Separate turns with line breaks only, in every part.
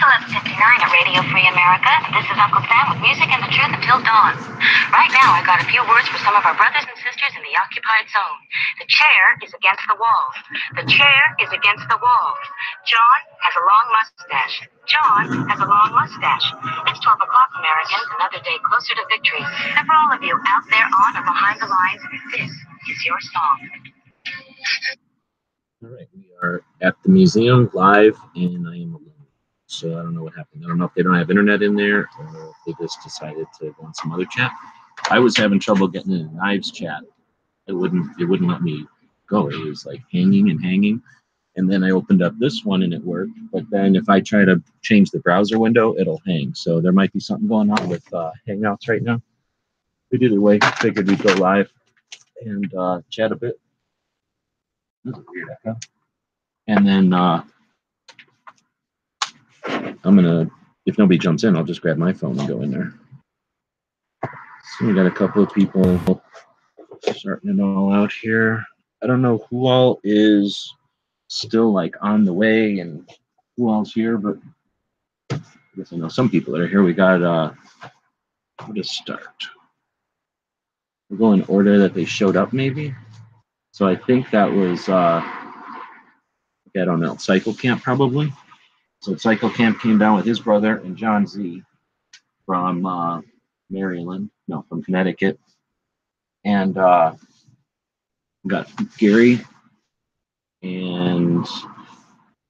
11:59 at Radio Free America. This is Uncle Sam with music and the truth until dawn. Right now, I got a few words for some of our brothers and sisters in the occupied zone. The chair is against the wall. The chair is against the wall. John has a long mustache. John has a long mustache. It's 12 o'clock, Americans, another day closer to victory. And for all of you out there on or behind the lines, this is your song.
All right, we are at the museum live, and I am alone. So I don't know what happened. I don't know if they don't have internet in there or if they just decided to go on some other chat. I was having trouble getting in a Knives chat. It wouldn't let me go. It was like hanging and hanging. And then I opened up this one and it worked. But then if I try to change the browser window, it'll hang. So there might be something going on with Hangouts right now. But either way, figured we'd go live and chat a bit. That's a weird echo. And then I'm gonna, if nobody jumps in, I'll just grab my phone and go in there. So we got a couple of people starting it all out here. I don't know who all is still like on the way and who all's here, but I guess I know some people that are here. We got where to start. We'll go in order that they showed up, maybe. So I think that was I don't know, Cycle Camp probably. So Cycle Camp came down with his brother and John Z from from Connecticut. And we got Gary, and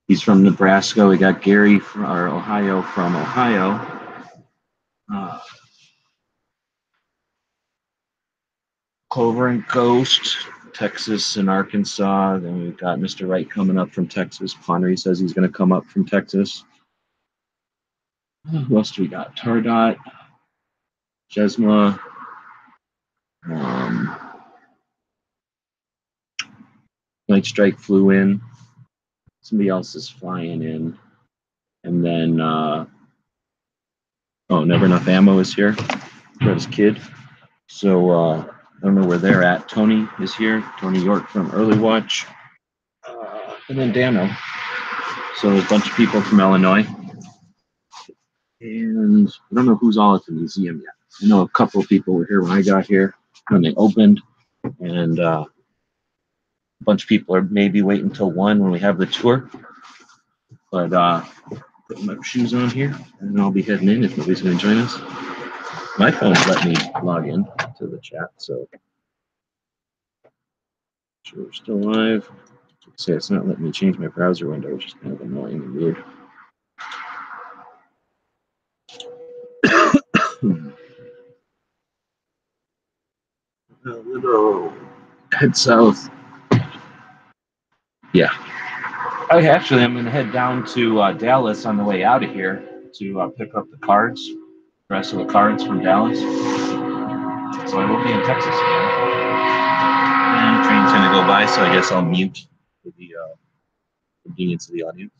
he's from Nebraska. We got Gary from Ohio. Clover and Coast, Texas and Arkansas. Then we've got Mr. Wright coming up from Texas. Connery says he's going to come up from Texas. Who else do we got? Tardot, Jesma, Night Strike flew in. Somebody else is flying in. And then, Never Enough Ammo is here. Got his kid. So, I don't know where they're at. Tony is here. Tony York from Early Watch. And then Dano. So a bunch of people from Illinois. And I don't know who's all at the museum yet. I know a couple of people were here when I got here, when they opened. And a bunch of people are maybe waiting until 1 when we have the tour. But putting my shoes on here, and I'll be heading in if nobody's going to join us. My phone's let me log in to the chat, so sure we're still live. Say it's not letting me change my browser window, which is kind of annoying and weird. Head south. Yeah. Okay, actually, I'm going to head down to Dallas on the way out of here to pick up the cards, the rest of the cards from Dallas. So I will be in Texas again. And the train's going to go by, so I guess I'll mute for the convenience of the audience.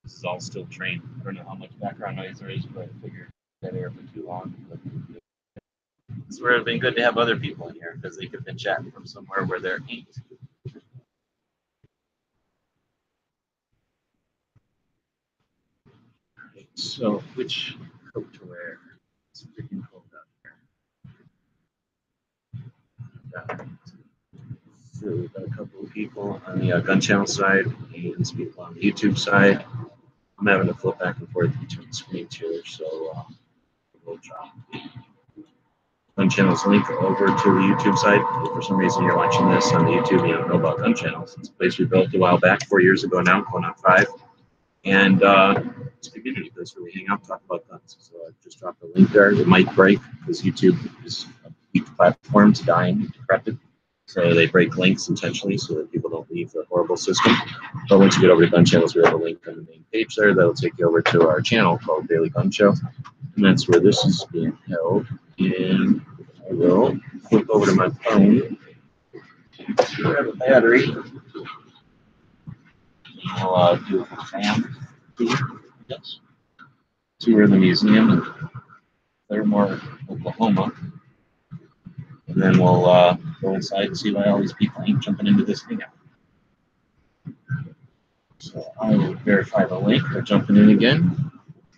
This is all still trained. I don't know how much background noise there is, but I figured that air for too long. It's where it'd been good to have other people in here because they could have been chatting from somewhere where there ain't. Right, so which coat to wear? It's freaking cold out here. So we've got a couple of people on the gun channel side and some people on the YouTube side. I'm having to flip back and forth between screens here, so we'll drop Gun Channel's link over to the YouTube site. If for some reason you're watching this on the YouTube and you don't know about Gun Channels, it's a place we built a while back, 4 years ago now, going on 5. And it's a community place where we hang out, talk about guns. So I just dropped a link there. It might break because YouTube is a weak platform to dying, decrepit. So they break links intentionally so that people don't leave their horrible system. But once you get over to Gun Channels, we have a link on the main page there that'll take you over to our channel called Daily Gun Show. And that's where this is being held. And I will flip over to my phone. Grab a battery. I'll do a fan tour, I guess. Tour of the museum in Claremore, Oklahoma. And then we'll go inside and see why all these people ain't jumping into this thing. So I will verify the link. They're jumping in again.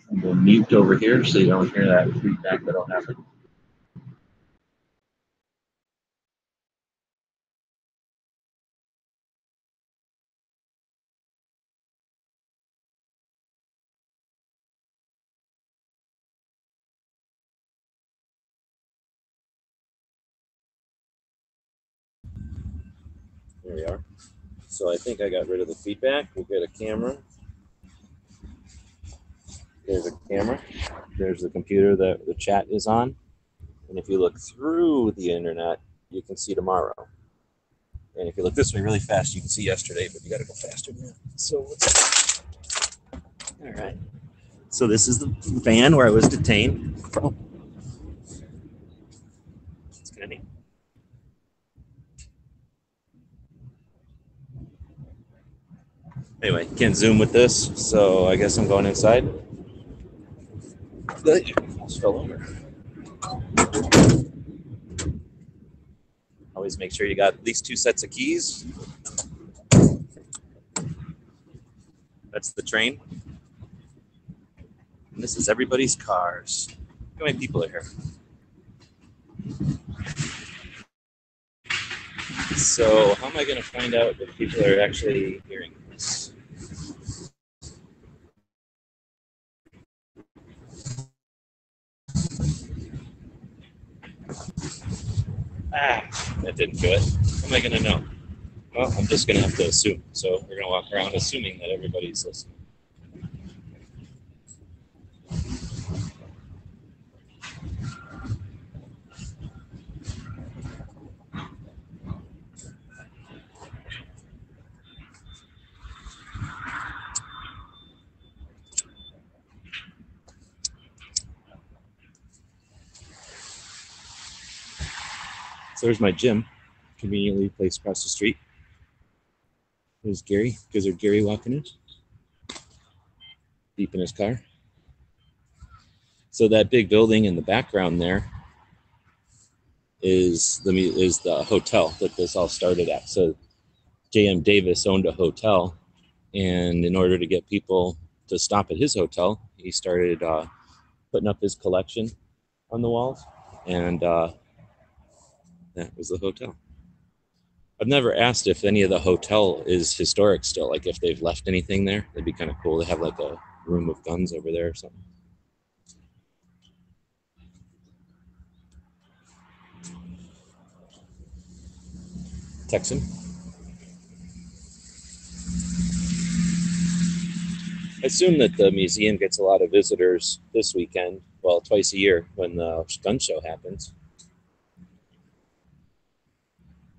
And we'll mute over here so you don't hear that feedback that'll happen. There we are. So I think I got rid of the feedback. We'll get a camera. There's a camera. There's the computer that the chat is on. And if you look through the internet, you can see tomorrow. And if you look this way really fast, you can see yesterday, but you got to go faster than that. So, all right. So this is the van where I was detained. It's kind of neat. Anyway, can't zoom with this, so I guess I'm going inside. Almost fell over. Always make sure you got at least 2 sets of keys. That's the train. And this is everybody's cars. How many people are here? So how am I going to find out if people are actually hearing this? That didn't do it. How am I going to know? Well, I'm just going to have to assume. So we're going to walk around assuming that everybody's listening. So there's my gym, conveniently placed across the street. There's Gary. Is there Gary walking in? Deep in his car. So that big building in the background there is the hotel that this all started at. So J.M. Davis owned a hotel, and in order to get people to stop at his hotel, he started putting up his collection on the walls, and that was the hotel. I've never asked if any of the hotel is historic still, like if they've left anything there. That'd be kind of cool to have like a room of guns over there or something. Texan. I assume that the museum gets a lot of visitors this weekend, well, twice a year when the gun show happens.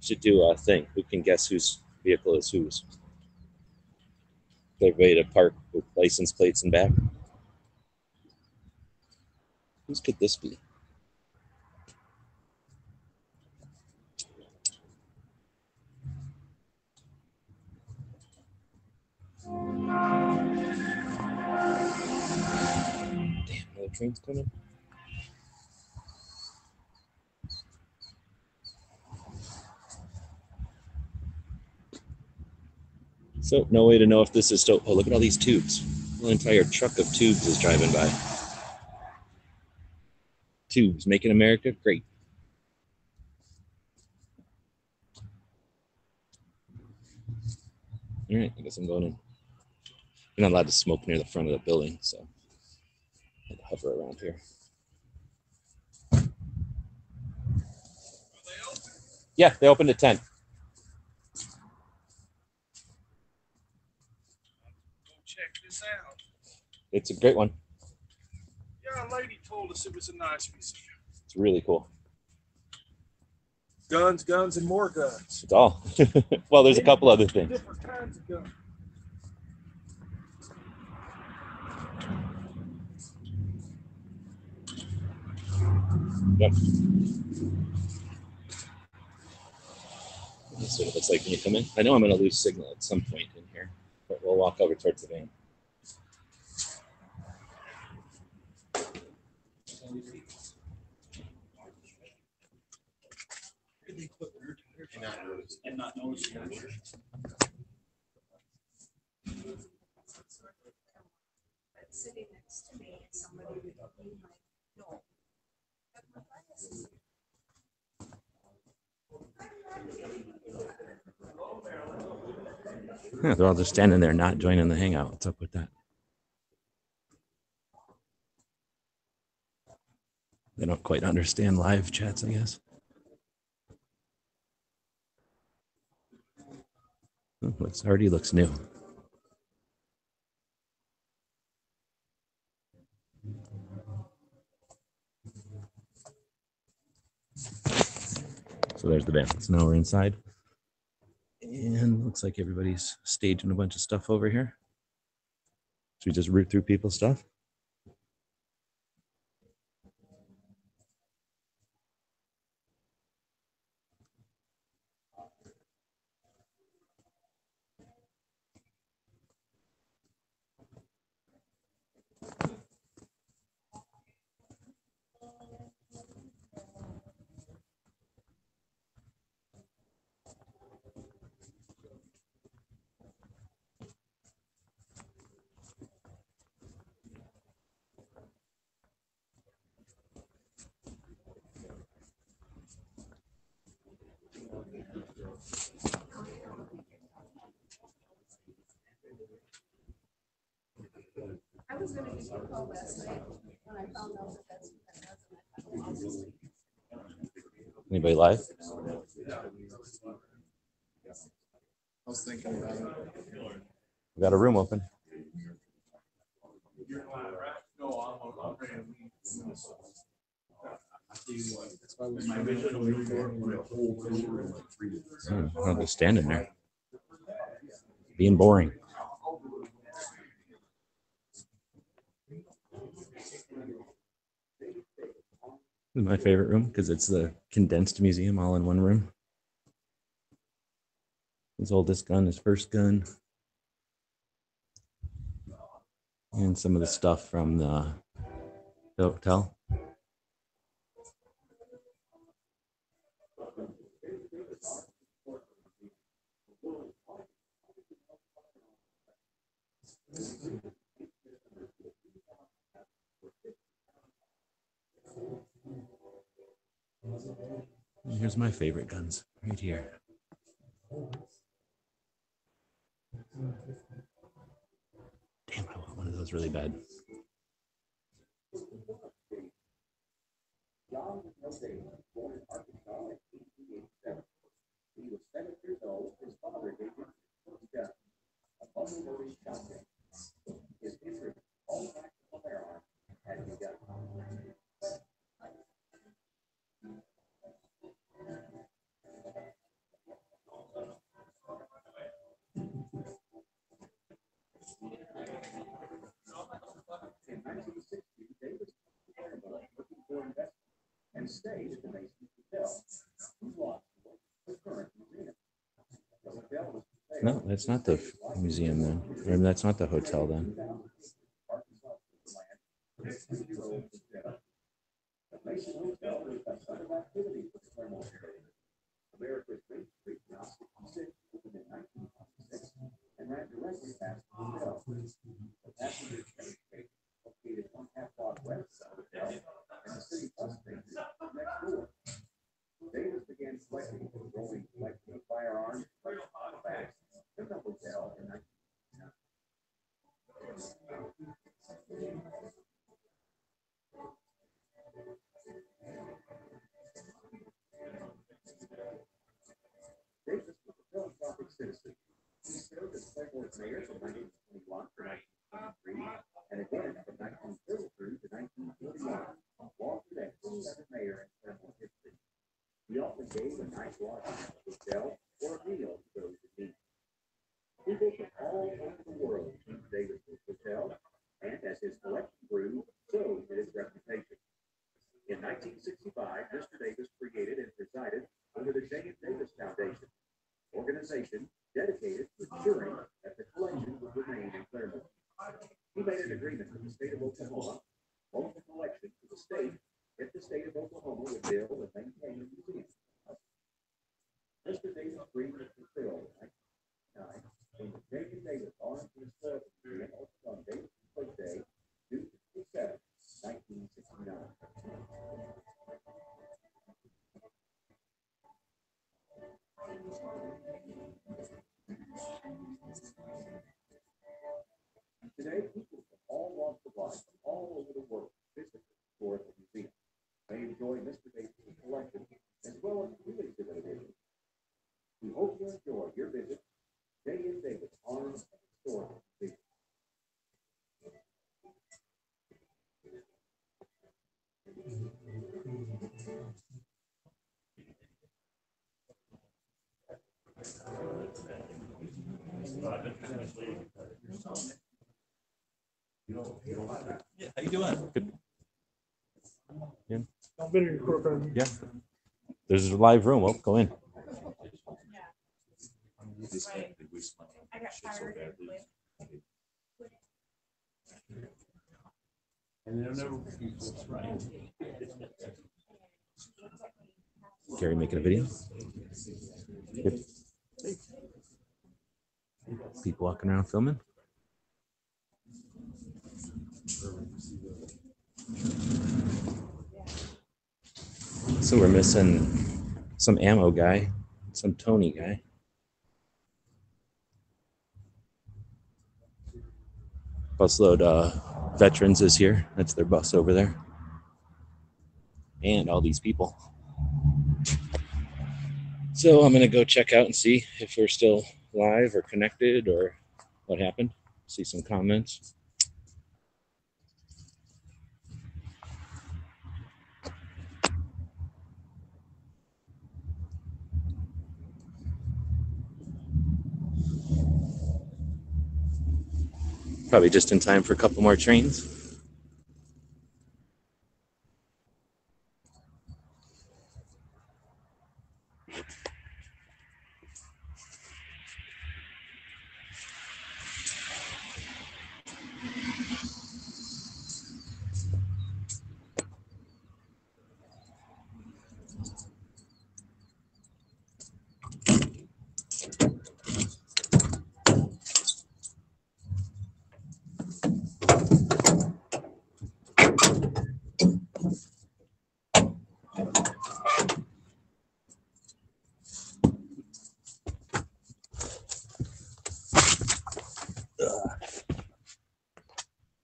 Should do a thing. Who can guess whose vehicle is whose? Everybody to park with license plates and back. Whose could this be? Damn, another train's coming. So, no way to know if this is still. Oh, look at all these tubes. An entire truck of tubes is driving by. Tubes, making America great. All right, I guess I'm going in. You're not allowed to smoke near the front of the building, so I'd hover around here. Yeah, they opened at 10.
Check this out.
It's a great one.
Yeah, a lady told us it was a nice museum.
It's really cool.
Guns, guns, and more guns.
It's all. Well, there's a couple other things.
Different kinds of guns.
Yep. That's what it looks like when you come in. I know I'm going to lose signal at some point in here, but we'll walk over towards the van.
And not notice.
Sitting next to me, somebody would be like, no.
Yeah, they're all just standing there not joining the hangout. What's up with that? They don't quite understand live chats, I guess. Oh, it already looks new. So there's the van. So now we're inside. And looks like everybody's staging a bunch of stuff over here. Should we just root through people's stuff?
I was gonna give you a call last night when I found out that that's what that was.
Anybody live?
I was thinking about it.
We got a room open. I'm just standing there, being boring. This is my favorite room because it's the condensed museum all in one room. His oldest gun, his first gun, and some of the stuff from the hotel. And here's my favorite guns right here. Damn, I want one of those really bad. No, that's not the museum then. Or that's not the hotel then. mayor from 1921 to 1923, and again from 1933 to 1941. Walter, that 27th mayor in Claremont history. He often gave a night's lodging at the hotel or a meal to those in need. People from all over the world came to Davis's hotel, and as his collection grew, so did his reputation. In 1965, Mr. Davis created and presided over the J. M. Davis Foundation, an organization dedicated to ensuring that the collection would remain in Claremont. He made an agreement with the state of Oklahoma, loan the collection to the state if the state of Oklahoma would build and maintain a museum. Mr. Davis' dream was fulfilled in 1999 when the J. M. Davis Arms and Historical Museum opened on Davis's birthday, June 27, 1969. Today, people from all walks of life, from all over the world, visit the historical museum. They enjoy Mr. Davis' collection as well as new exhibit editions. We hope you enjoy your visit to J. M. Davis Arms and Historical Museum.
Yeah, how you doing? Good. Yeah. There's a live room. Well, go in. Gary making a video. Good. People walking around filming. So we're missing some ammo guy, some Tony guy. Busload Veterans is here. That's their bus over there. And all these people. So I'm gonna go check out and see if we're still live or connected or what happened. See some comments. Probably just in time for a couple more trains.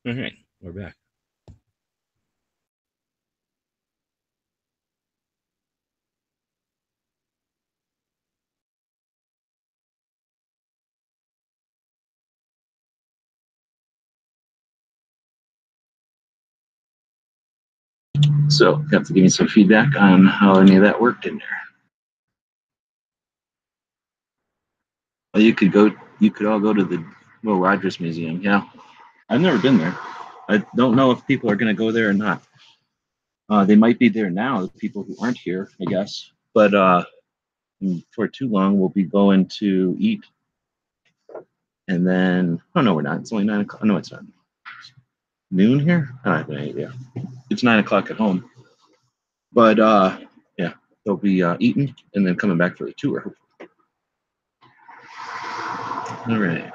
All right, we're back. So you have to give me some feedback on how any of that worked in there. Well, you could all go to the Will Rogers Museum. Yeah, I've never been there. I don't know if people are going to go there or not. They might be there now, the people who aren't here, I guess. But for too long, we'll be going to eat. And then, oh no, we're not. It's only 9 o'clock. No, it's not. Noon here? I don't have any idea. It's 9 o'clock at home. But yeah, they'll be eating and then coming back for the tour. All right.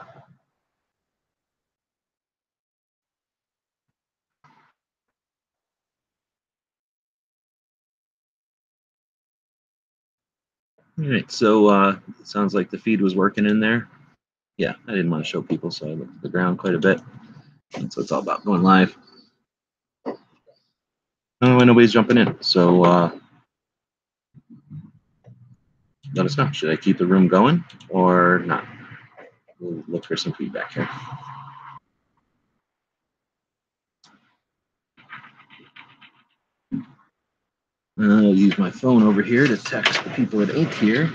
All right, so it sounds like the feed was working in there. Yeah, I didn't want to show people, so I looked at the ground quite a bit. That's what it's all about, going live. I don't know why nobody's jumping in, so let us know. Should I keep the room going or not?
we'll look for some feedback here. I'll use my phone over here to text the people at Ink here.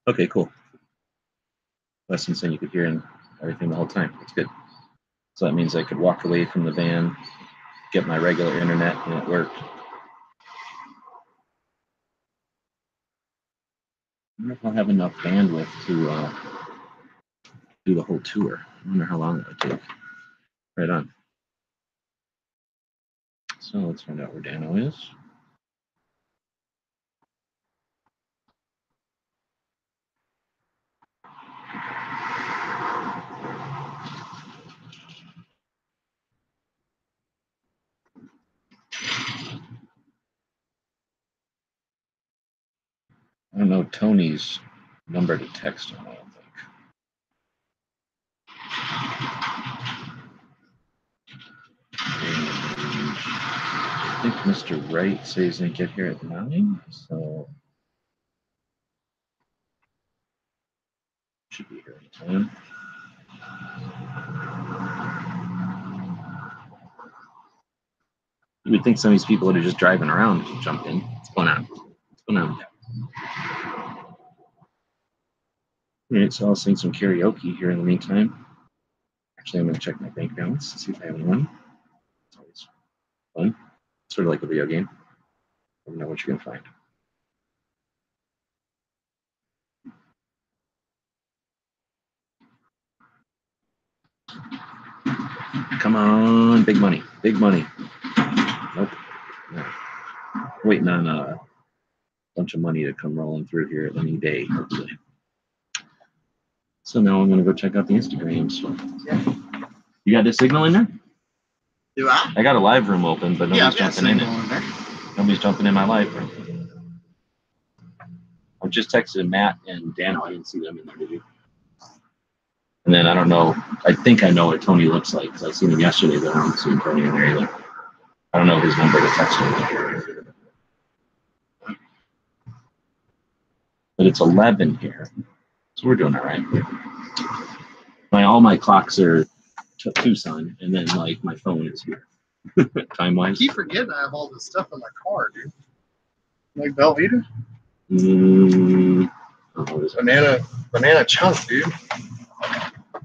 Okay, cool. Less than saying you could hear and everything the whole time. That's good. So that means I could walk away from the van, get my regular internet, and it worked. I wonder if I'll have enough bandwidth to do the whole tour. I wonder how long it would take. Right on. So let's find out where Dano is. I don't know Tony's number to text on, I don't think. I think Mr. Wright says he's gonna get here at 9, so should be here in time. You would think some of these people that are just driving around to jump in. What's going on? What's going on? All right, so I'll sing some karaoke here in the meantime. Actually, I'm going to check my bank balance to see if I have any money. It's always fun. Sort of like a video game. Never know what you're going to find. Come on, big money, big money. Nope. No. Waiting on a bunch of money to come rolling through here any day, hopefully. So now I'm going to go check out the Instagrams.
Yeah.
You got the signal in there?
Do I?
I got a live room open, but nobody's jumping in it.
There.
Nobody's jumping in my live room. I just texted Matt and Dano. I didn't see them in there, did you? And then I don't know. I think I know what Tony looks like because I seen him yesterday, but I don't see Tony in there either. I don't know his number to text him. But it's 11 here, so we're doing all right. All my clocks are Tucson, and then like my phone is here. Time
I
wise.
keep forgetting I have all this stuff in my car, dude. Like Velveeta? Banana chunk, dude.
All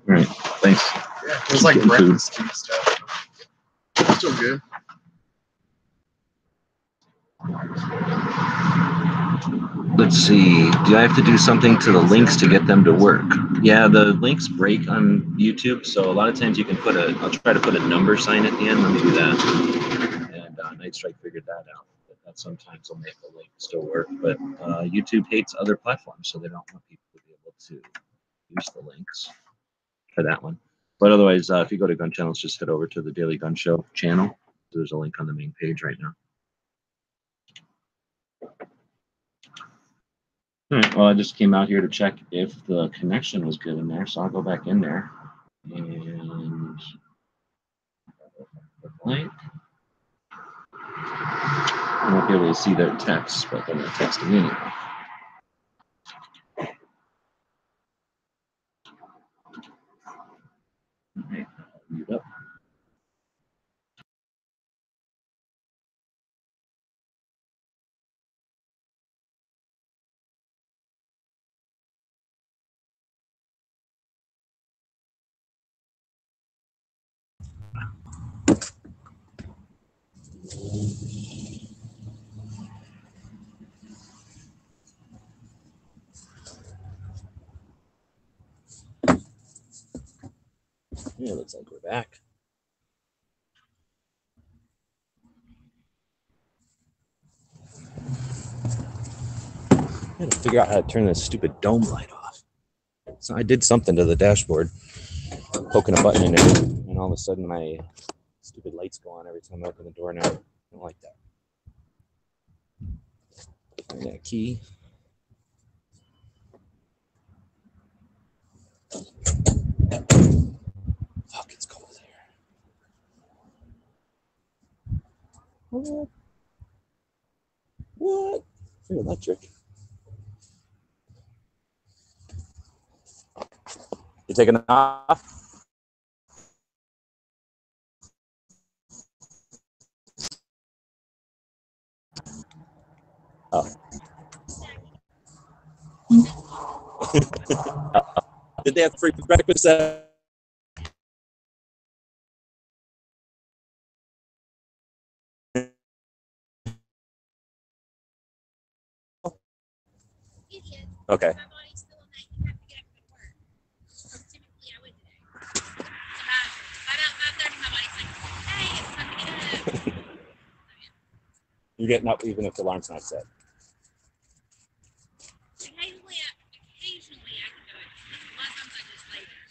right, thanks.
Yeah, it was like breakfast food stuff. It's still good.
Let's see. Do I have to do something to the links to get them to work? Yeah, the links break on YouTube, so a lot of times you can put I'll try to put a number sign at the end. Let me do that. And Night Strike figured that out. But that sometimes will make the link still work. But YouTube hates other platforms, so they don't want people to be able to use the links for that one. But otherwise, if you go to Gun Channels, just head over to the Daily Gun Show channel. There's a link on the main page right now. All right, well, I just came out here to check if the connection was good in there, so I'll go back in there and the link. I won't be able to see their text, but they're going to text me anyway. All right, mute up. Yeah, looks like we're back. I had to figure out how to turn this stupid dome light off. So I did something to the dashboard, poking a button in it, and all of a sudden my stupid lights go on every time I open the door now. I don't like that. Find that key. Fuck, it's cold here. What? What? Free electric. taking it off? Oh. Did they have free breakfast? Okay. You're getting up even if the alarm's not set.
Occasionally I can do it. A lot of times I just lay there.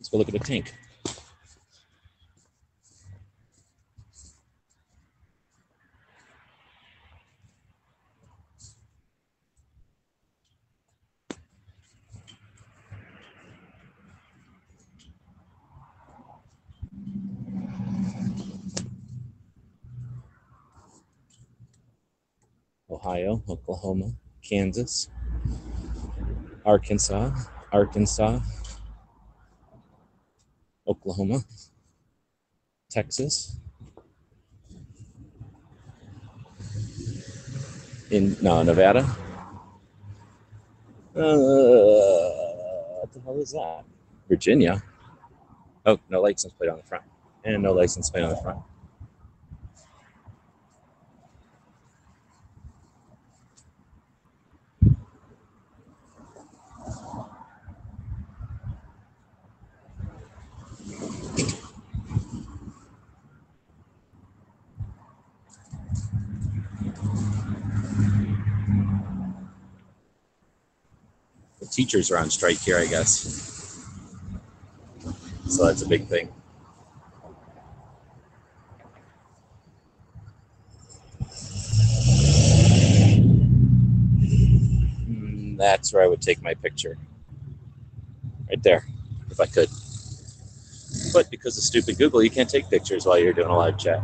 Let's go look at the tank. Ohio, Oklahoma, Kansas, Arkansas, Oklahoma, Texas, Nevada. What the hell is that? Virginia. Oh, no license plate on the front. And no license plate on the front. The teachers are on strike here, I guess. So that's a big thing. That's where I would take my picture. Right there, if I could. But because of stupid Google, you can't take pictures while you're doing a live chat.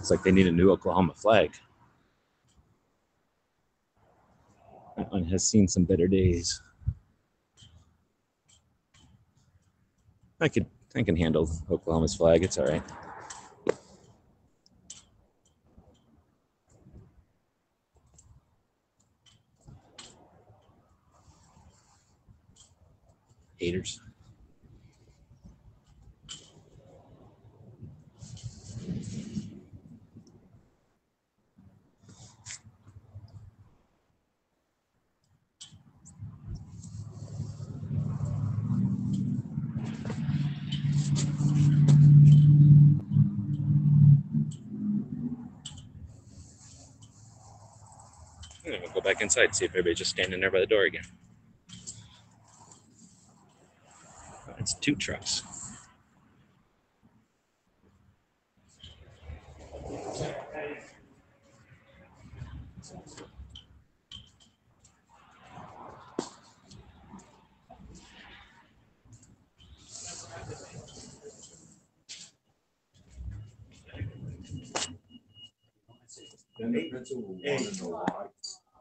It's like they need a new Oklahoma flag. That one has seen some better days. I can handle Oklahoma's flag. It's all right. Haters. I'm gonna go back inside and see if everybody's just standing there by the door again. It's 2 trucks.
Then the pencil will want to know why.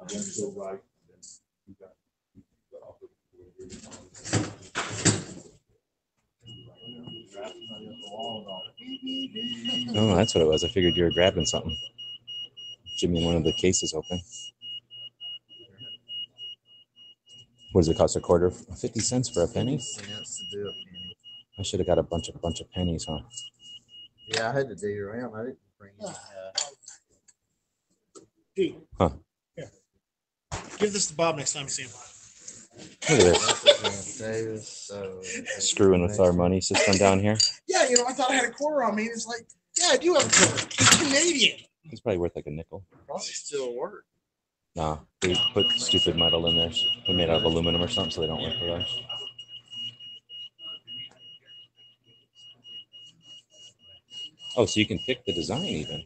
And then so right. Then you got
Oh, that's what it was. I figured you were grabbing something. Jimmy, one of the cases open. What does it cost? A quarter? 50 cents for a penny?
50 cents to do a penny.
I should have got a bunch of pennies, huh?
Yeah, I had to dig around. I didn't bring it.
Gee.
Huh.
Here. Give this to Bob next time you see him.
Look at this.
Davis, so
Screwing with our money system down here.
Yeah, I thought I had a quarter on me. It's like, yeah, I do have a quarter. It's Canadian.
It's probably worth like a nickel.
probably still work.
No, they put stupid metal in there. They're made out of aluminum or something, so they don't work for us. Oh, so you can pick the design even.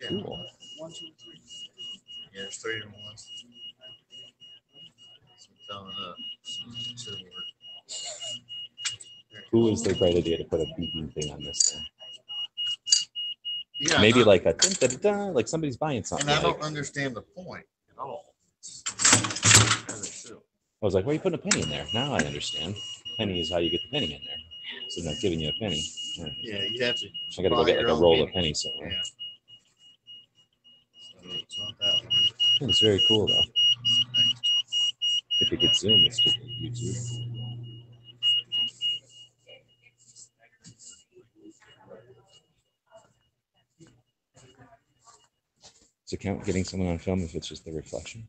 Yeah.
Cool.
1, 2, 3. Yeah, there's 3 different ones. So I'm telling shouldn't work.
Who was the great idea to put a beeping thing on this thing?
Yeah,
Maybe
and
like a dun, dun, dun, dun, like somebody's buying something.
I
Like,
don't understand the point at all.
I was like, why are you putting a penny in there? Now I understand. Penny is how you get the penny in there. So they're not giving you a penny.
Yeah, you have to.
I gotta go get like a roll of pennies somewhere.
Yeah. So it's not that one.
It's very cool though. If you could zoom, it's good for YouTube. Does it count getting someone on film if it's just the reflection?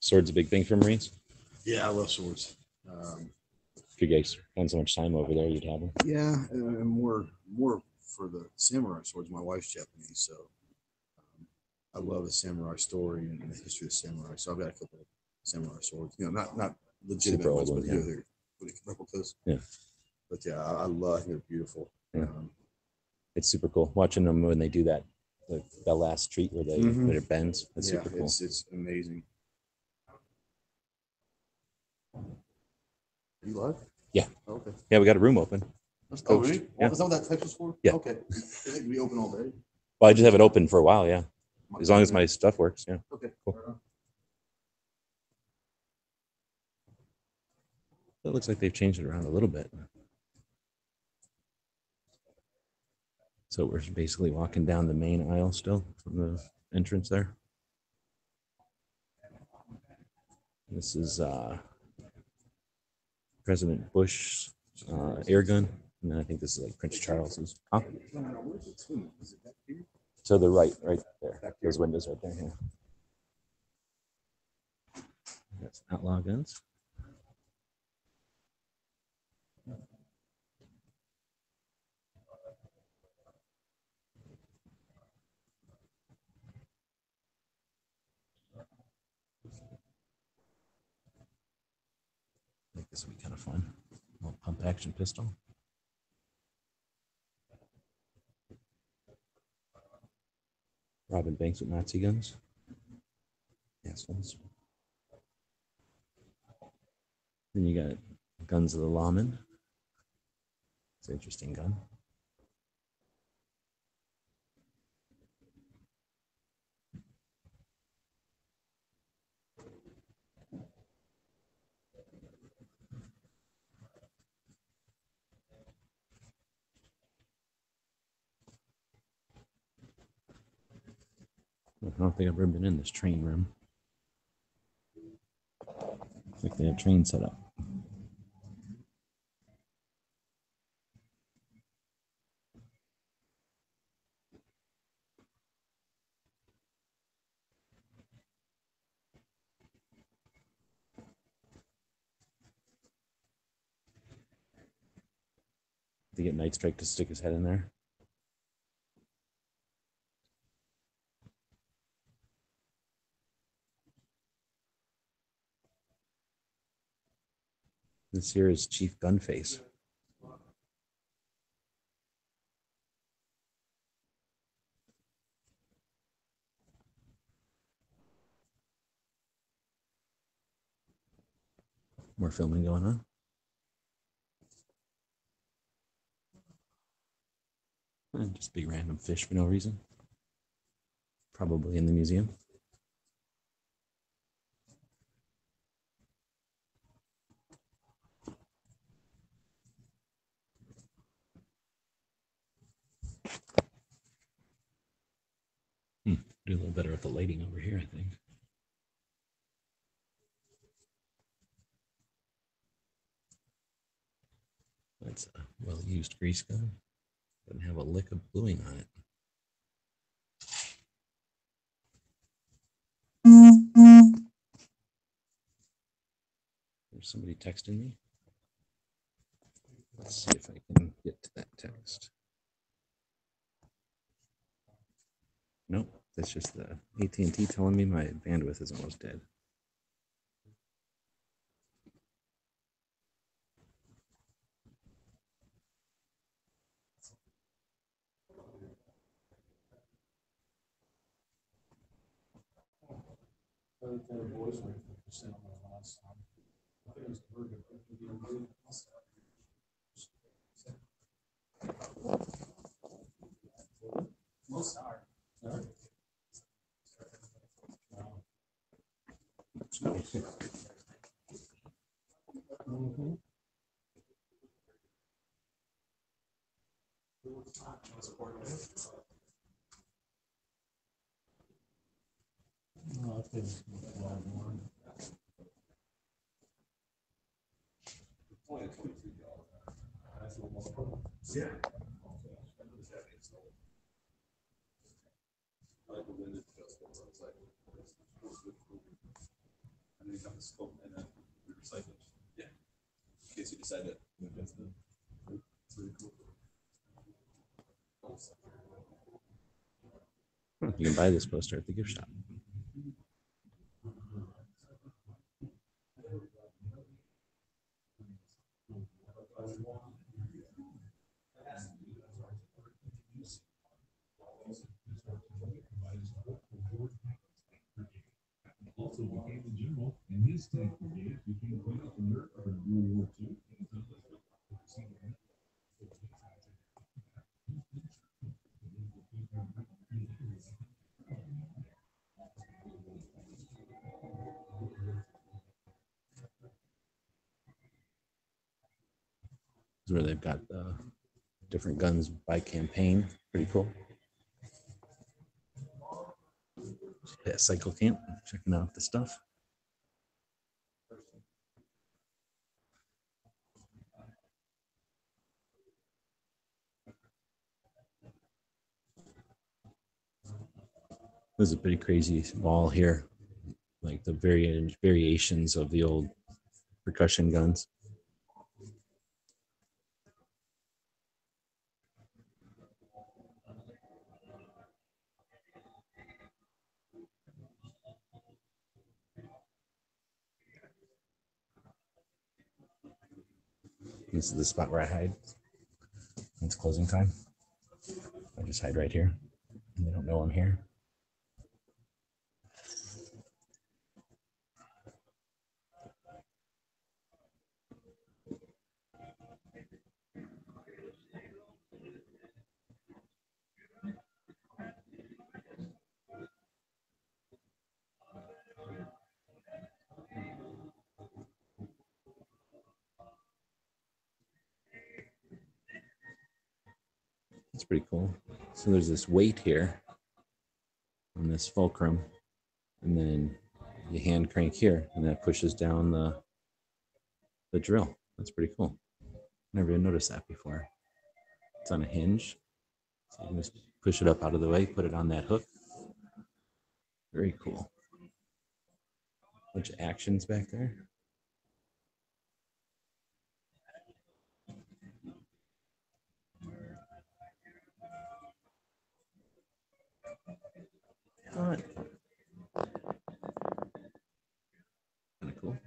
Sword's a big thing for Marines.
Yeah, I love swords.
If you guys spend so much time over there, you'd have them.
Yeah, and more for the samurai swords. My wife's Japanese, so I love the samurai story and the history of samurai. So I've got a couple of samurai swords. You know, not legitimate
Super
ones,
old
but
ones,
they're replicas.
Yeah.
But yeah, I love. They're beautiful.
Yeah. It's super cool watching them when they do that. That last treat where they where it bends. That's super cool.
It's amazing. Are you live?
Yeah.
Oh, okay.
Yeah, we got a room open.
Oh, really?
Yeah.
Is that what that Texas for?
Yeah.
Okay. Is it gonna be open all day?
Well, I just have it open for a while, yeah. As long as my stuff works, yeah.
Okay.
Cool. It looks like they've changed it around a little bit. So we're basically walking down the main aisle still from the entrance there. This is President Bush's air gun. And then I think this is like Prince Charles's. Huh? To the right there. Those windows right there. Yeah. That's outlaw guns. I think this will be kind of fun. A little pump action pistol. Robbing banks with Nazi guns. Yes, ones. Then you got Guns of the Lawman. It's an interesting gun. I don't think I've ever been in this train room. Looks like they have trains set up. They get Night Strike to stick his head in there. This here is Chief Gunface. More filming going on. And just big random fish for no reason. Probably in the museum. Do a little better with the lighting over here, I think. That's a well-used grease gun. Doesn't have a lick of bluing on it. There's somebody texting me. Let's see if I can get to that text. Nope, that's just the AT&T telling me my bandwidth is almost dead. You can buy this poster at the gift shop.
Also became a general, and his tank brigade became Great America in World War II.
This is where they've got different guns by campaign. Pretty cool. Yeah, cycle camp, checking out the stuff. This is a pretty crazy wall here, like the variations of the old percussion guns. This is the spot where I hide. It's closing time. I just hide right here. And they don't know I'm here. It's pretty cool. So there's this weight here on this fulcrum, and then you hand crank here, and that pushes down the drill. That's pretty cool. Never even noticed that before. It's on a hinge, so you can just push it up out of the way, put it on that hook. Very cool. Bunch of actions back there. Kind of cool.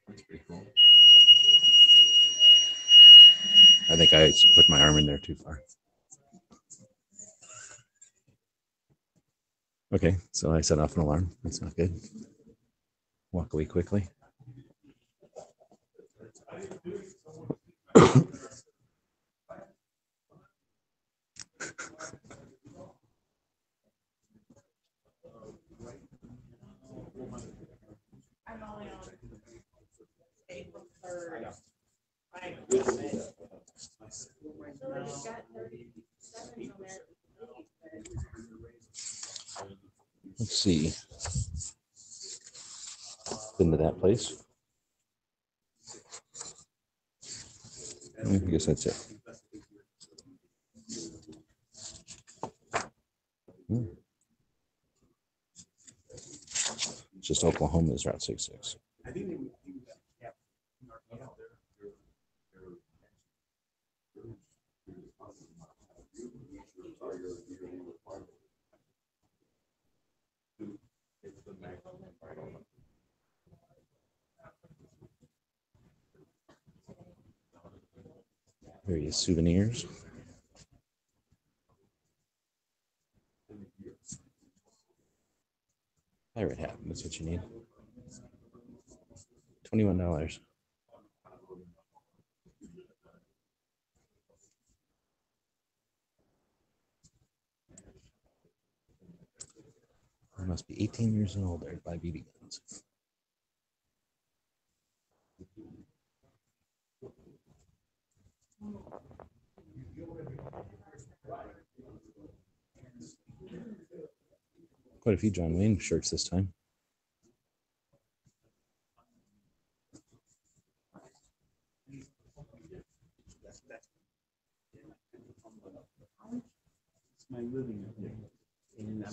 That's pretty cool. I think I put my arm in there too far. Okay, so I set off an alarm. That's not good. Walk away quickly. Let's see. that place. I guess that's it. It's just Oklahoma's Route 66. Various souvenirs. Pirate hat, that's what you need. $21. I must be 18 years and older to buy BB guns. Quite a few John Wayne shirts this time.
My living in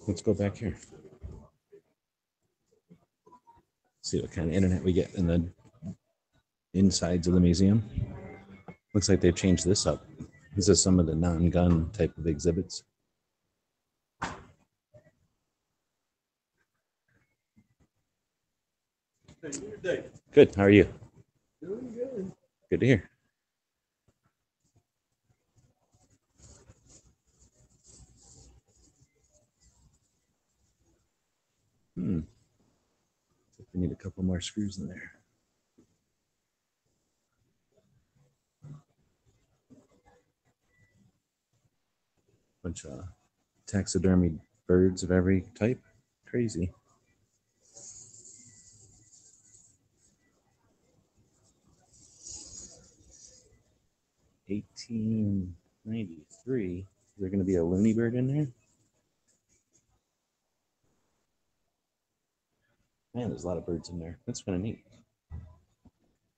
Let's go back here. See what kind of internet we get in the insides of the museum. Looks like they've changed this up. This is some of the non-gun type of exhibits. Good. How are you?
Doing good.
Good to hear. We need a couple more screws in there. Bunch of taxidermy birds of every type. Crazy. $18.93. Is there going to be a loony bird in there? Man, there's a lot of birds in there. That's kind of neat.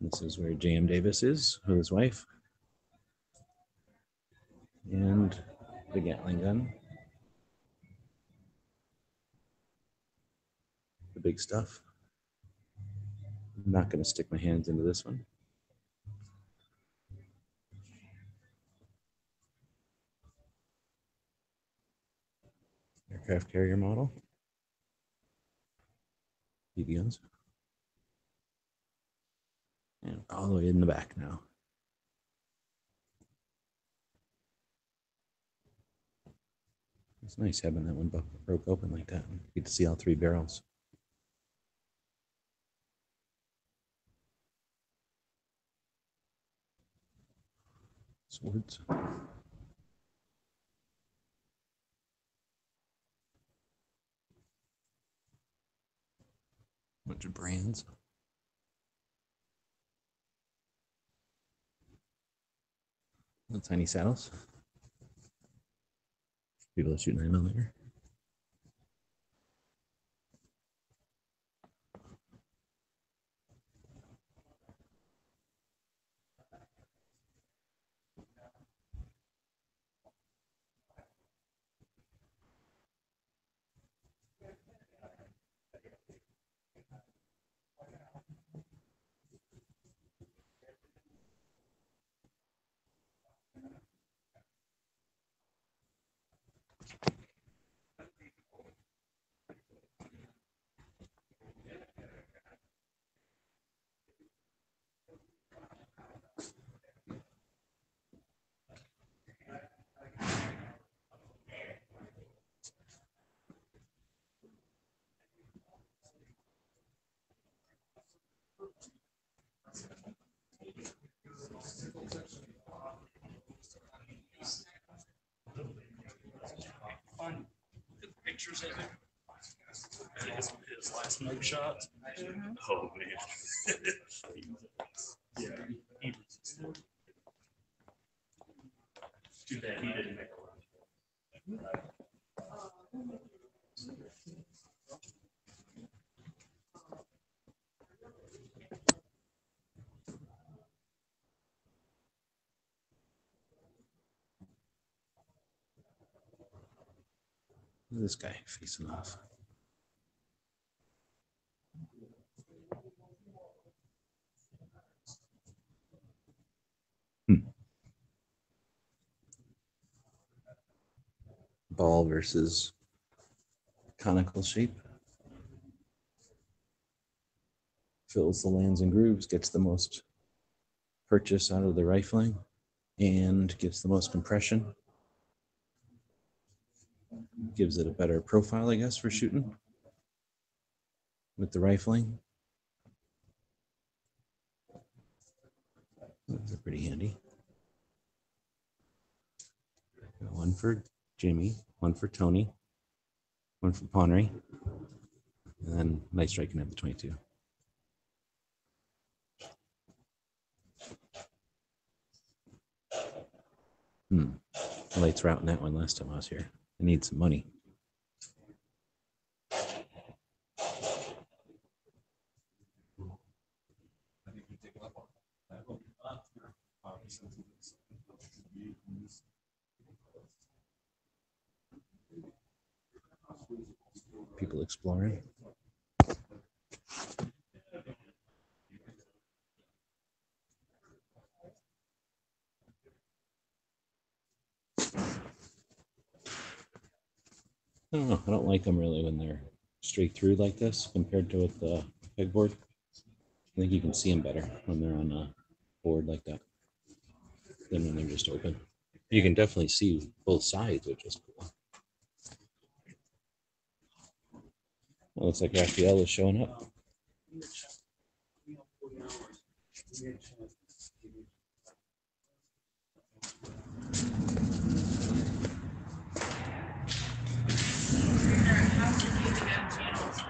This is where J.M. Davis is with his wife. And the Gatling gun. The big stuff. I'm not going to stick my hands into this one. Aircraft carrier model. BB guns. And all the way in the back now. It's nice having that one broke open like that. You get to see all three barrels. Swords. Bunch of brands. Little tiny saddles. People that shoot 9mm.
Pictures of it. His last mugshot. Oh man. Yeah. He was Too bad he didn't make a run.
This guy facing off. Ball versus conical shape. Fills the lands and grooves, gets the most purchase out of the rifling, and gives the most compression. Gives it a better profile, I guess, for shooting with the rifling. Those are pretty handy. One for Jimmy, one for Tony, one for Ponry, and then Night Strike can have the 22. Lights were out in that one last time I was here. I need some money. People exploring. I don't know. I don't like them really when they're straight through like this compared to with the pegboard. I think you can see them better when they're on a board like that than when they're just open. You can definitely see both sides, which is cool. Well, looks like Raphael is showing up.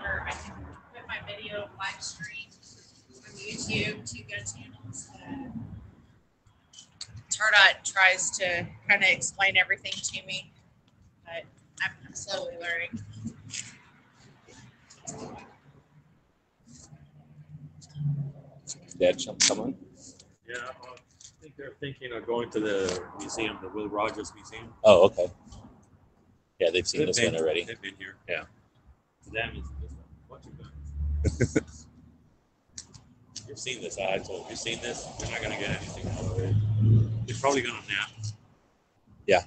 Where I can put my video live stream on YouTube to go channels. Tardot tries to kind of explain everything to me, but I'm slowly learning.
Dad, come on.
Yeah, I think they're thinking of going to the museum, the Will Rogers Museum.
Oh, okay. Yeah, they've seen this one already.
They've been here.
Yeah.
To them, it's what you got. You've seen this. I told you, you've seen this. You're not going to get anything out of it. You're probably going to nap.
Yeah.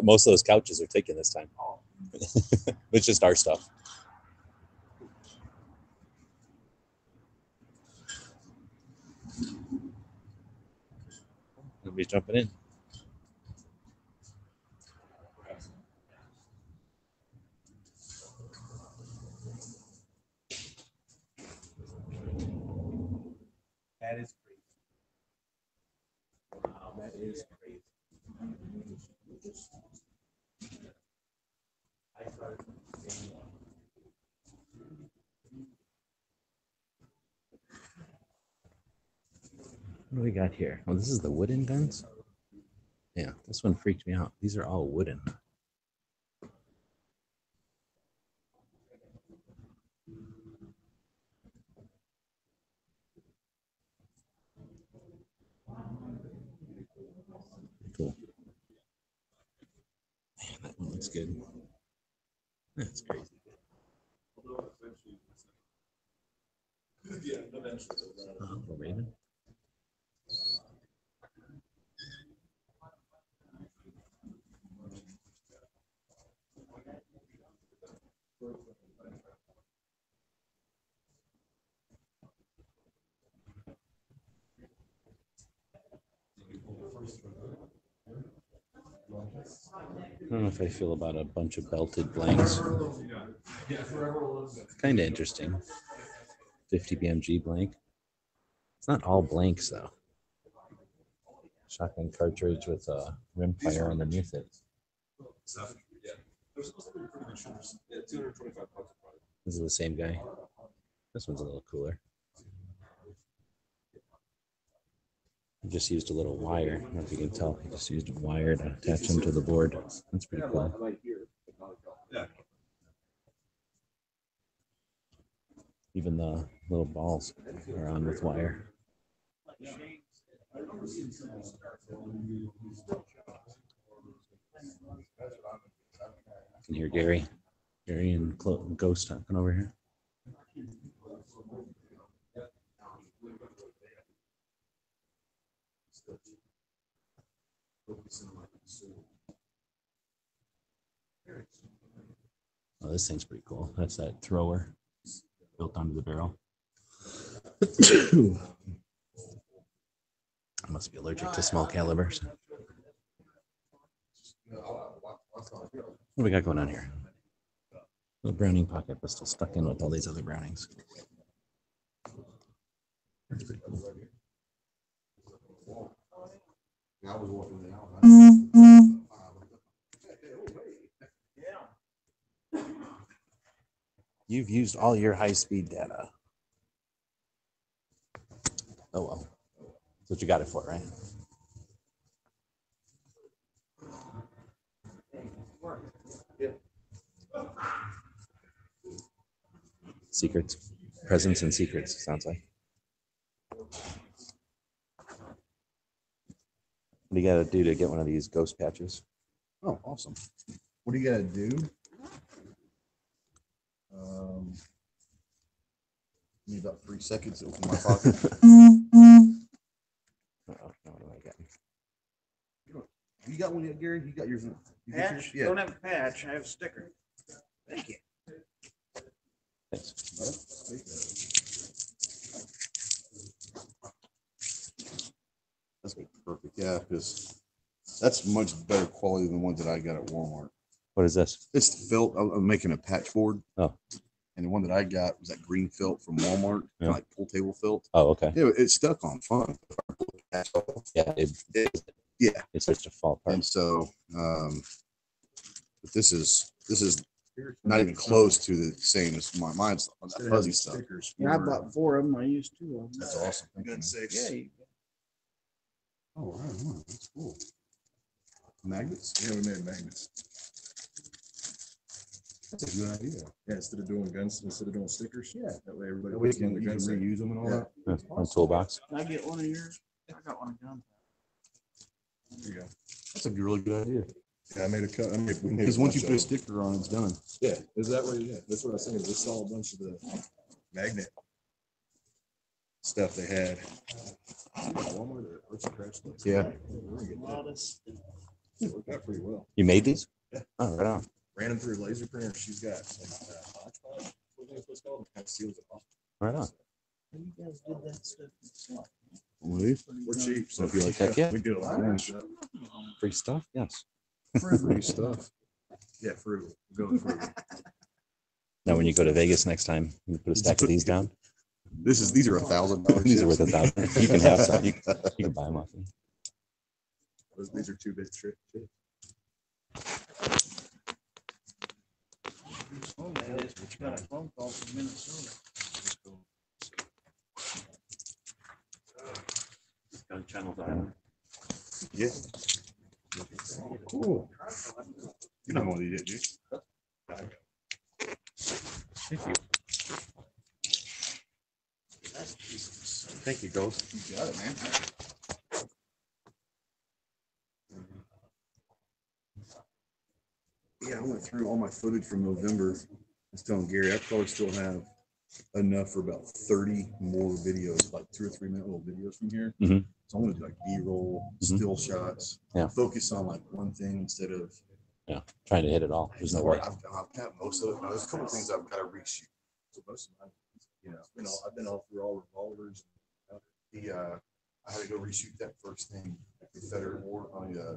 Most of those couches are taken this time. It's just our stuff. Nobody's jumping in.
That is crazy. Wow, that is crazy. I started saying,
What do we got here? Oh, this is the wooden guns? Yeah, this one freaked me out. These are all wooden. Cool. Man, that one looks good. That's crazy. The Raven. I don't know if I feel about a bunch of belted blanks. Kind of interesting. 50 BMG blank. It's not all blanks though. Shotgun cartridge with a rimfire underneath it. This is the same guy. This one's a little cooler.
I just used a little wire. I don't know if you can tell. I just used a wire to attach them to the board. That's pretty cool. Even the little balls are on with wire. I can hear Gary and Ghost talking over here. Oh, this thing's pretty cool. That's that thrower built onto the barrel. I must be allergic to small calibers. What do we got going on here? Little Browning pocket pistol stuck in with all these other Brownings. That's pretty cool. You've used all your high-speed data. Oh well. That's what you got it for, right? Secrets. Presents and secrets, sounds like. What do you got to do to get one of these ghost patches?
Oh, awesome. What do you got to do? Need about 3 seconds to open my pocket. You got one yet, Gary? You got yours? You
Patch?
Yeah.
Don't have a patch. I have a sticker. Thank you.
Thanks.
That's perfect. Yeah, because that's much better quality than the ones that I got at Walmart.
What is this?
It's the felt. I'm making a patch board.
Oh.
And the one that I got was that green felt from Walmart, kind of like pool table felt.
Oh, okay.
Yeah, it stuck on fun.
Yeah, it starts to fall apart.
And so, but this is not even close to the same as mine's on that fuzzy stuff.
Yeah, I bought 4 of them. I used 2 of them.
That's awesome. Good
Yeah.
Oh, wow, that's cool. Magnets? Yeah, we made magnets. That's a good idea. Yeah, instead of doing stickers. Yeah, that way everybody can reuse them and all that.
On toolbox.
Can I get one of yours? I got one of them.
There you go. That's a really good idea.
Yeah, I made a cut.
Because once you put a sticker on, it's done.
Yeah, is that what? Yeah, that's what I was thinking. Just saw a bunch of the magnet stuff they had. Walmart or Arts and Crafts.
Yeah.
It worked out pretty well.
You made these?
Yeah.
Oh, right on.
Ran them through a laser printer. She's got Hodgepodge. What it's called? Kind of seals it off.
Right on.
You guys did that stuff yourself.
We're cheap,
so if you like that, yeah.
We did a lot of stuff.
Free stuff? Yes.
Free stuff. Yeah, frugal. We'll go with frugal.
Now, when you go to Vegas next time, you put a stack of these down.
These are $1,000.
These are worth $1,000. You can have some. You can buy them off me.
These are 2-bit trick. Oh, man, it's got a phone call from Minnesota.
Gun Channel Island.
Yeah. Cool. You know what he did, dude.
Thank you. Thank you, Ghost.
You got it, man. Yeah, I went through all my footage from November. I was telling Gary, I probably still have enough for about 30 more videos, like 2 or 3 minute little videos from here.
Mhm.
So I'm gonna do like B-roll, still shots.
Yeah.
Focus on like one thing instead of.
Yeah, trying to hit it all. There's no way.
I've got most of it. There's a couple of things I've got to reshoot. So most of mine, I've been all through all revolvers. I had to go reshoot that first thing, the Confederate War,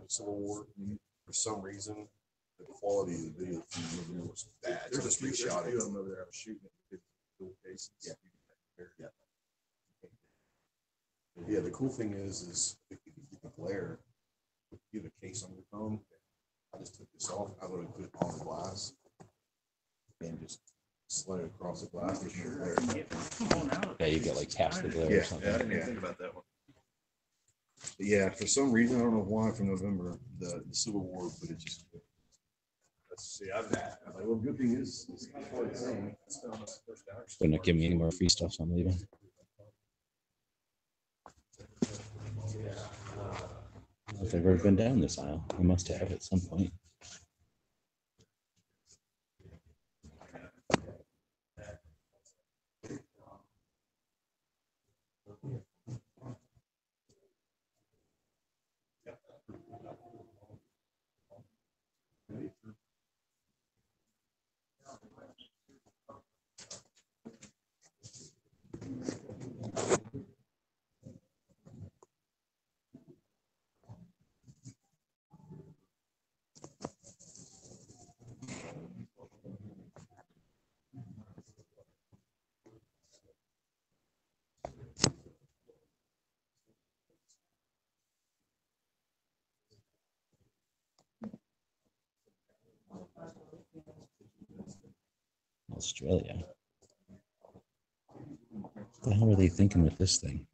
Civil War. For some reason, the quality of the video from the movie was bad. There's just reshot it. Over there, I was shooting it. Yeah. The cool thing is if you can glare, if you have a case on your phone. I just took this off. I would have put it on the glass and just slid it across the glass.
Yeah, you get like half the glare or something.
Yeah, I didn't even think about that one.
But yeah, for some reason, I don't know why, from November, the Civil War, but it just. Let's see. I'm like, well, good thing is
They're not giving me any more free stuff, so I'm leaving. If I've ever been down this aisle, I must have at some point. Australia. What the hell are they thinking with this thing?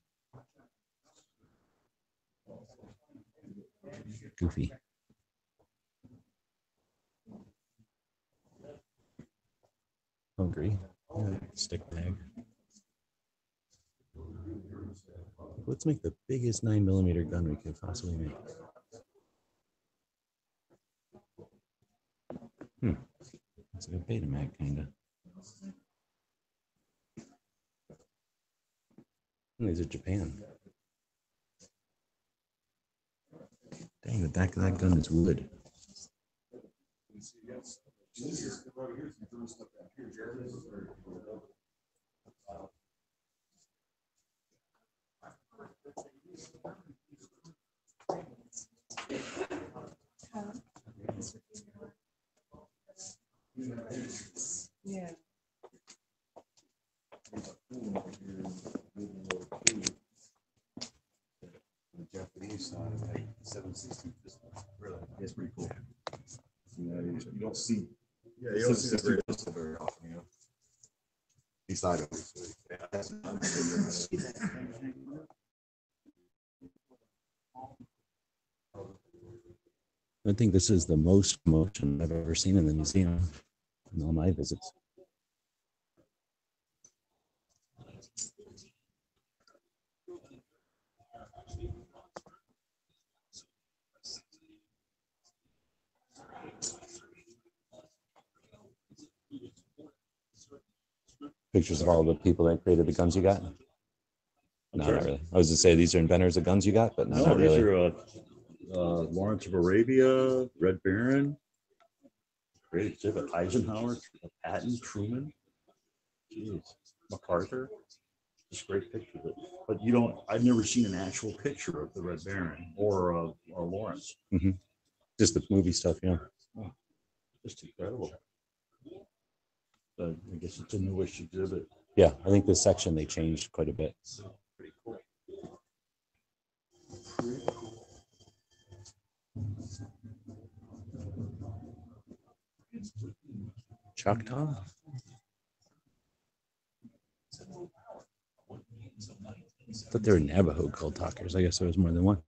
Goofy. Hungry. Yeah, stick bag. Let's make the biggest 9mm gun we could possibly make. It's like a Betamax, kind of. These are Japan. Dang, the back of that gun is wood.
Yeah.
the Japanese side of that 760 pistol. Really, it's pretty cool. You don't see. Yeah, you don't see the great pistol very often, you know. Beside it.
I think this is the most commotion I've ever seen in the museum in all my visits. Pictures of all the people that created the guns you got? No, not really. I was going to say these are inventors of guns you got, but no, not
these
really.
are Lawrence of Arabia, Red Baron, great exhibit. Eisenhower, Patton, Truman, jeez, MacArthur. Just great pictures of it. But you don't. I've never seen an actual picture of the Red Baron or Lawrence.
Mm-hmm. Just the movie stuff, yeah.
Oh, just incredible. I guess it's a newish exhibit.
Yeah, I think this section they changed quite a bit.
Pretty cool.
Choctaw? I thought they were Navajo gold talkers. I guess there was more than one.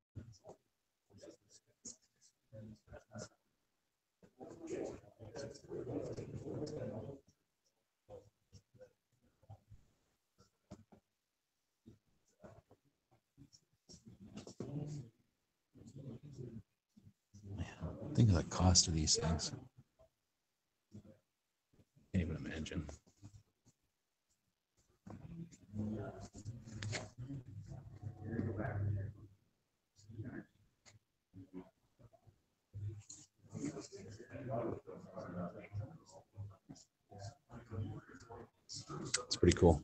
Think of the cost of these things. Can't even imagine. It's pretty cool.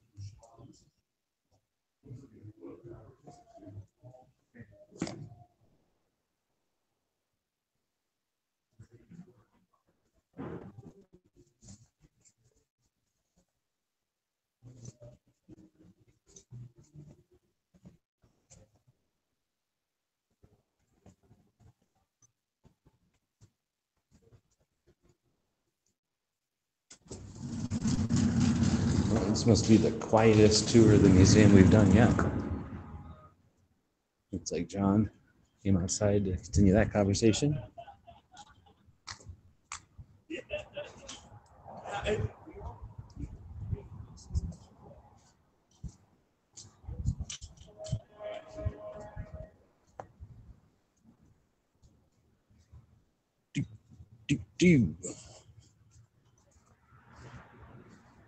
This must be the quietest tour of the museum we've done yet. It's like John. Came outside to continue that conversation.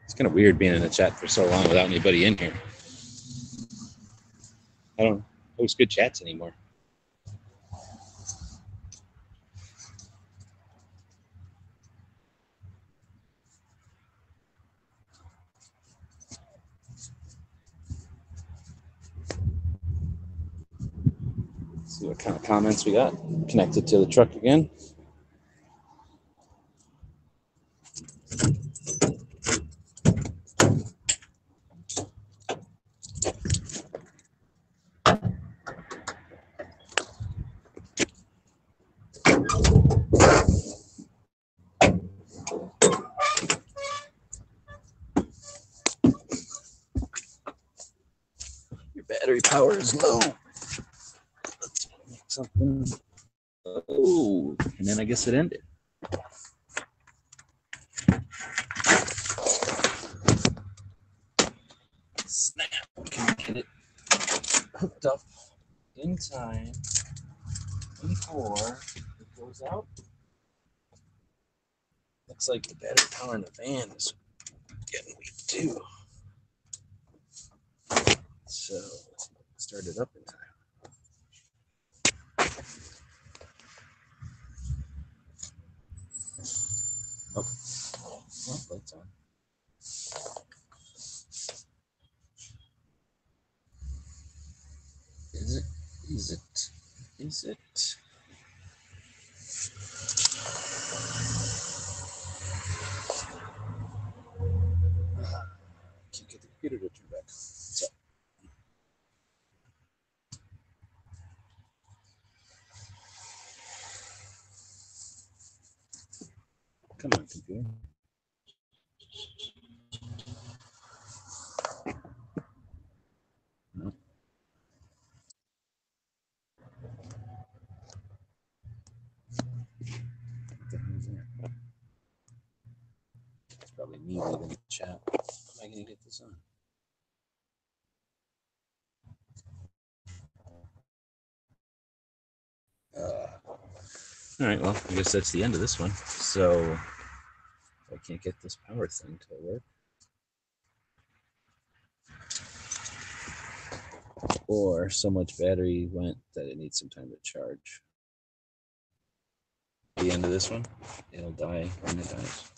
It's kind of weird being in a chat for so long without anybody in here. I don't host good chats anymore. See what kind of comments we got. Connected to the truck again. Your battery power is low. Let's make something. Oh, and then I guess it ended. Snap. Can I get it hooked up in time before it goes out? Looks like the battery power in the van is getting weak too. So start it up in time. Oh, well, that's on. Is it? Is it? Is it? Can't get the computer to turn back. What's up? Come on, computer. No. What the hell is that? It's probably me leaving the chat. How am I going to get this on? All right, well, I guess that's the end of this one. So I can't get this power thing to work. Or so much battery went that it needs some time to charge. The end of this one, it'll die when it dies.